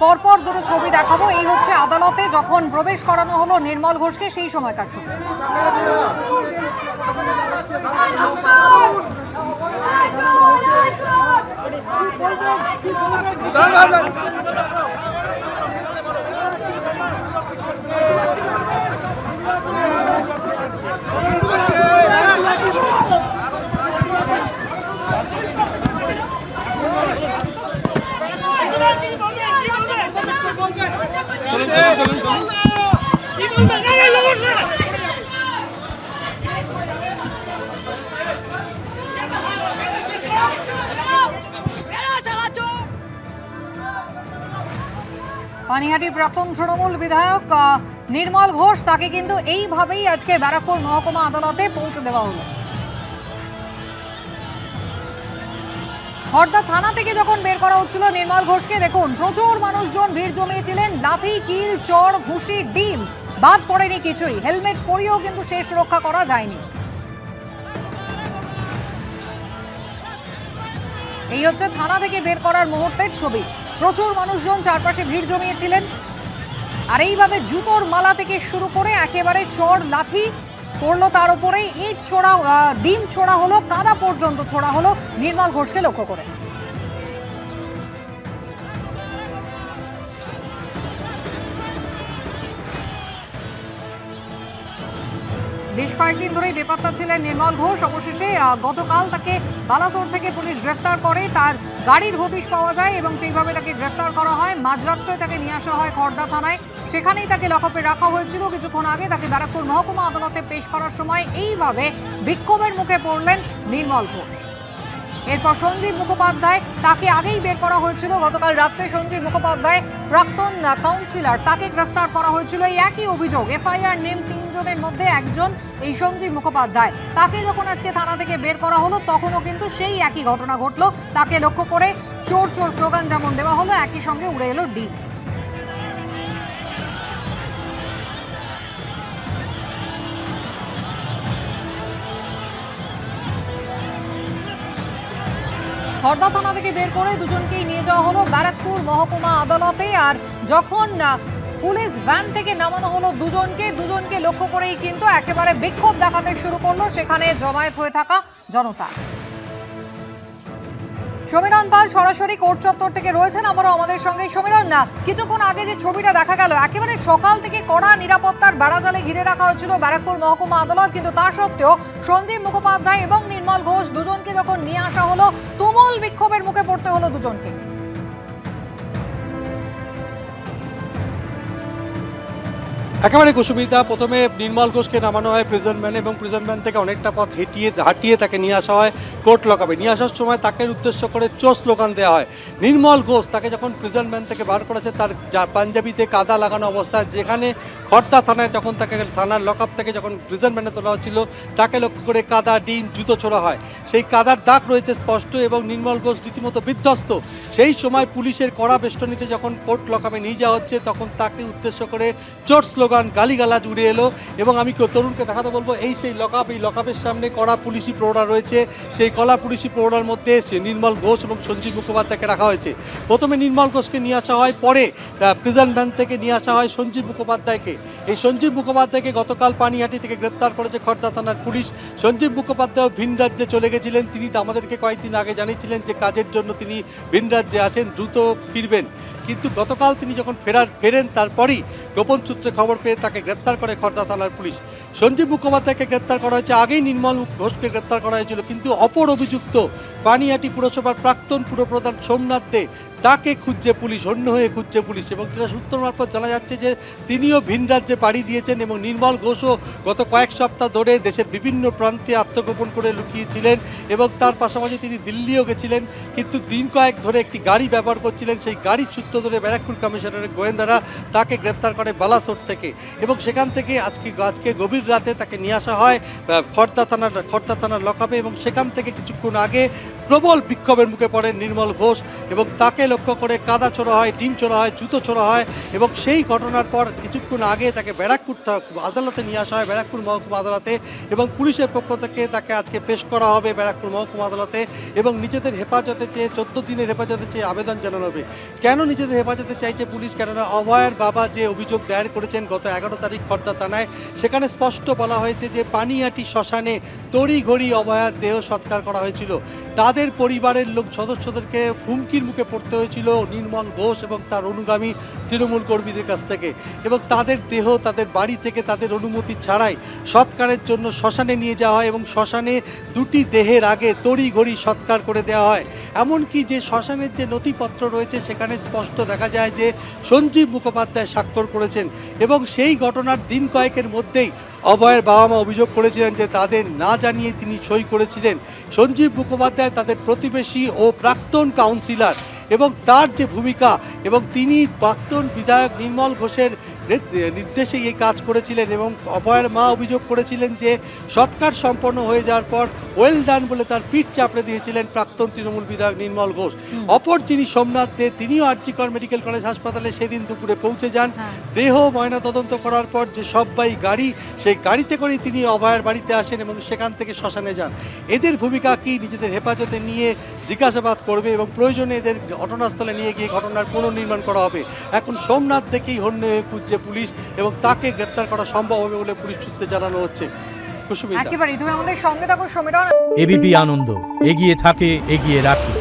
পরপর দুটো ছবি দেখাবো। এই হচ্ছে আদালতে যখন প্রবেশ করানো হলো নির্মল ঘোষকে, সেই সময়কার ছবি। পানিহাটির প্রাক্তন তৃণমূল বিধায়ক নির্মল ঘোষ, তাকে কিন্তু এইভাবেই আজকে ব্যারাকপুর মহকুমা আদালতে পৌঁছে দেওয়া হলো। খড়দা থানা থেকে যখন বের করা হচ্ছিল নির্মল ঘোষকে, দেখুন প্রচুর মানুষজন ভিড় জমিয়েছিলেন। লাথি, কিল, চড়, ঘুষি, ডিম বাদ পড়েনি কিছুই। হেলমেট পরিয়েও কিন্তু শেষ রক্ষা করা যায়নি। এই হচ্ছে থানা থেকে বের করার মুহূর্তের ছবি। প্রচুর মানুষজন চারপাশে ভিড় জমিয়েছিলেন। আর এইভাবে জুতোর মালা থেকে শুরু করে একেবারে চড়, লাথি পড়লো, তার উপরে ইট ছোড়া, ডিম ছোড়া হলো, কাদা পর্যন্ত ছোড়া হলো নির্মল ঘোষকে লক্ষ্য করে। বেশ কয়েকদিন ধরেই বেপাত্তা ছিলেন নির্মল ঘোষ। অবশেষে গতকাল তাকে বালাসোর থেকে পুলিশ গ্রেফতার করে। তার গাড়ির হদিশ পাওয়া যায় এবং সেইভাবে তাকে গ্রেফতার করা হয়। মাঝরাত্রে তাকে নিয়ে আসা হয় খড়দা থানায়। সেখানেই তাকে লকআপে রাখা হয়েছিল। কিছুক্ষণ আগে তাকে ব্যারাকপুর মহকুমা আদালতে পেশ করার সময় এইভাবে বিক্ষোভের মুখে পড়লেন নির্মল ঘোষ। এরপর সঞ্জীব মুখোপাধ্যায়, তাকে আগেই বের করা হয়েছিল গতকাল রাত্রে। সঞ্জীব মুখোপাধ্যায় প্রাক্তন কাউন্সিলর, তাকে গ্রেফতার করা হয়েছিল এই একই অভিযোগ। এফআইআর নেম 3 জনের মধ্যে একজন এই সঞ্জীব মুখোপাধ্যায়। তাকে যখন আজকে থানা থেকে বের করা হলো তখনও কিন্তু সেই একই ঘটনা ঘটলো। তাকে লক্ষ্য করে চোর চোর স্লোগান যেমন দেওয়া হলো, একই সঙ্গে উড়ে এলো ডিম। খড়দা থানা থেকে বের করে দুজনকেই নিয়ে যাওয়া হলো ব্যারাকপুর মহকুমা আদালতে। আর যখন পুলিশ ভ্যান থেকে নামানো হলো দুজনকে লক্ষ্য করেই কিন্তু একেবারে বিক্ষোভ দেখাতে শুরু করলো সেখানে জমায়েত হয়ে থাকা জনতা। সমীরণ পাল সরাসরি কোর্ট চত্বর থেকে রয়েছেন আমাদের সঙ্গে। সমীরণ, কিছুক্ষণ আগে যে ছবিটা দেখা গেল, একেবারে সকাল থেকে কড়া নিরাপত্তার বেড়াজালে ঘিরে রাখা হয়েছিল ব্যারাকপুর মহকুমা আদালত, কিন্তু তা সত্ত্বেও সঞ্জীব মুখোপাধ্যায় এবং নির্মল ঘোষ দুজনকে যখন নিয়ে আসা হলো, তুমুল বিক্ষোভের মুখে পড়তে হলো দুজনকে। একেবারে কুসুমিতা, প্রথমে নির্মল ঘোষকে নামানো হয় প্রিজন ভ্যানে এবং প্রিজন ভ্যান থেকে অনেকটা পথ হাঁটিয়ে তাকে নিয়ে আসা হয় কোর্ট লকআপে। নিয়ে আসার সময় তাকে উদ্দেশ্য করে চোর স্লোগান দেওয়া হয়। নির্মল ঘোষ তাকে যখন প্রিজন ভ্যান থেকে বার করেছে, তার পাঞ্জাবিতে কাদা লাগানো অবস্থায়, যেখানে খড়দা থানায় যখন তাকে থানার লকআপ থেকে যখন প্রিজন ভ্যানে তোলা হচ্ছিল, তাকে লক্ষ্য করে কাদা, ডিম, জুতো ছোড়া হয়। সেই কাদার দাগ রয়েছে স্পষ্ট এবং নির্মল ঘোষ রীতিমতো বিধ্বস্ত। সেই সময় পুলিশের কড়া বেষ্টনীতে যখন কোর্ট লকআপে নিয়ে যাওয়া হচ্ছে, তখন তাকে উদ্দেশ্য করে চোর স্লোগান, গালিগালাজ উড়ে এলো। এবং আমি তরুণকে দেখাতে বলবো, এই সেই লকআপ, এই লকআপের সামনে কড়া পুলিশি প্রহরা রয়েছে। সেই কড়া পুলিশি প্রহরার মধ্যে নির্মল ঘোষ এবং সঞ্জীব মুখোপাধ্যায়কে রাখা হয়েছে। প্রথমে নির্মল ঘোষকে নিয়ে আসা হয়, পরে প্রিজন ভ্যান থেকে নিয়ে আসা হয় সঞ্জীব মুখোপাধ্যায়কে। এই সঞ্জীব মুখোপাধ্যায়কে গতকাল পানিহাটি থেকে গ্রেপ্তার করেছে খড়দা থানার পুলিশ। সঞ্জীব মুখোপাধ্যায় ভিন রাজ্যে চলে গেছিলেন। তিনি আমাদেরকে কয়েকদিন আগে জানিয়েছিলেন যে কাজের জন্য তিনি ভিন রাজ্যে আছেন, দ্রুত ফিরবেন। কিন্তু গতকাল তিনি যখন ফেরেন, তারপরই গোপন সূত্রে খবর পেয়ে তাকে গ্রেপ্তার করে খড়দা থানার পুলিশ। সঞ্জীব মুখোপাধ্যায়কে গ্রেপ্তার করা হয়েছে, আগেই নির্মল ঘোষকে গ্রেপ্তার করা হয়েছিল। কিন্তু অপর অভিযুক্ত পানিহাটি পুরসভার প্রাক্তন পুরপ্রধান সোমনাথ দে, তাকে খুঁজছে পুলিশ, অন্য হয়ে খুঁজছে পুলিশ। এবং যেটা সূত্র মারফত জানা যাচ্ছে যে তিনিও ভিন রাজ্যে পাড়ি দিয়েছেন এবং নির্মল ঘোষও গত কয়েক সপ্তাহ ধরে দেশের বিভিন্ন প্রান্তে আত্মগোপন করে লুকিয়েছিলেন এবং তার পাশাপাশি তিনি দিল্লিও গেছিলেন। কিন্তু দিন কয়েক ধরে একটি গাড়ি ব্যবহার করছিলেন, সেই গাড়ির সূত্র ধরে ব্যারাকপুর কমিশনারের গোয়েন্দারা তাকে গ্রেপ্তার করে বালাসোর থেকে। এবং সেখান থেকে আজকে গভীর রাতে তাকে নিয়ে আসা হয় খড়দা থানার লকআপে। এবং সেখান থেকে কিছুক্ষণ আগে প্রবল বিক্ষোভের মুখে পড়েন নির্মল ঘোষ এবং তাকে লক্ষ্য করে কাদা ছোড়া হয়, ডিম ছোড়া হয়, জুতো ছোড়া হয় এবং সেই ঘটনার পর কিছুক্ষণ আগে তাকে ব্যারাকপুর আদালতে নিয়ে আসা হয়, ব্যারাকপুর মহকুমা আদালতে, এবং পুলিশের পক্ষ থেকে তাকে আজকে পেশ করা হবে ব্যারাকপুর মহকুমা আদালতে এবং নিজেদের হেফাজতে চেয়ে 14 দিনের হেফাজতে চেয়ে আবেদন জানানো হবে। কেন নিজেদের হেফাজতে চাইছে পুলিশ? কেননা অভয়ের বাবা যে অভিযোগ দায়ের করেছেন গত 11 তারিখ খর্দা থানায়, সেখানে স্পষ্ট বলা হয়েছে যে পানিহাটি শ্মশানে তড়িঘড়ি অভয়ার দেহ সৎকার করা হয়েছিল। তাদের পরিবারের লোক সদস্যদেরকে হুমকির মুখে পড়তে হয়েছিল নির্মল ঘোষ এবং তার অনুগামী তৃণমূল কর্মীদের কাছ থেকে, এবং তাদের দেহ তাদের বাড়ি থেকে তাদের অনুমতি ছাড়াই সৎকারের জন্য শ্মশানে নিয়ে যাওয়া হয় এবং শ্মশানে দুটি দেহের আগে তড়িঘড়ি সৎকার করে দেওয়া হয়। এমনকি যে শ্মশানের যে নথিপত্র রয়েছে সেখানে স্পষ্ট দেখা যায় যে সঞ্জীব মুখোপাধ্যায় স্বাক্ষর করেছেন, এবং সেই ঘটনার দিন কয়েকের মধ্যেই অভয়ের বাবা মা অভিযোগ করেছিলেন যে তাদের না জানিয়ে তিনি সই করেছিলেন। সঞ্জীব মুখোপাধ্যায় তাদের প্রতিবেশী ও প্রাক্তন কাউন্সিলর, এবং তার যে ভূমিকা, এবং তিনি প্রাক্তন বিধায়ক নির্মল ঘোষের নির্দেশে এই কাজ করেছিলেন, এবং অভয়ের মা অভিযোগ করেছিলেন যে সৎকার সম্পন্ন হয়ে যাওয়ার পর ওয়েল ডান বলে তার পিঠ চাপড়ে দিয়েছিলেন প্রাক্তন তৃণমূল বিধায়ক নির্মল ঘোষ। অপর যিনি সোমনাথ দে, তিনিও আরজিকর মেডিকেল কলেজ হাসপাতালে সেদিন দুপুরে পৌঁছে যান। দেহ ময়নাতদন্ত করার পর যে সব্বাই গাড়ি, সেই গাড়িতে করেই তিনি অভয়ের বাড়িতে আসেন এবং সেখান থেকে শ্মশানে যান। এদের ভূমিকা কি নিজেদের হেফাজতে নিয়ে জিজ্ঞাসাবাদ করবে এবং প্রয়োজনে এদের ঘটনাস্থলে নিয়ে গিয়ে ঘটনার পুনর্নির্মাণ করা হবে। এখন সোমনাথ দেখেই হন্যে হয়ে খুঁজছে পুলিশ এবং তাকে গ্রেপ্তার করা সম্ভব হবে বলে পুলিশ সূত্রে জানানো হচ্ছে। কুসুমিতা, একেবারেই তুমি আমাদের সঙ্গে থাকো সমীরণ। এবিপি আনন্দ, এগিয়ে থাকে, এগিয়ে রাখে।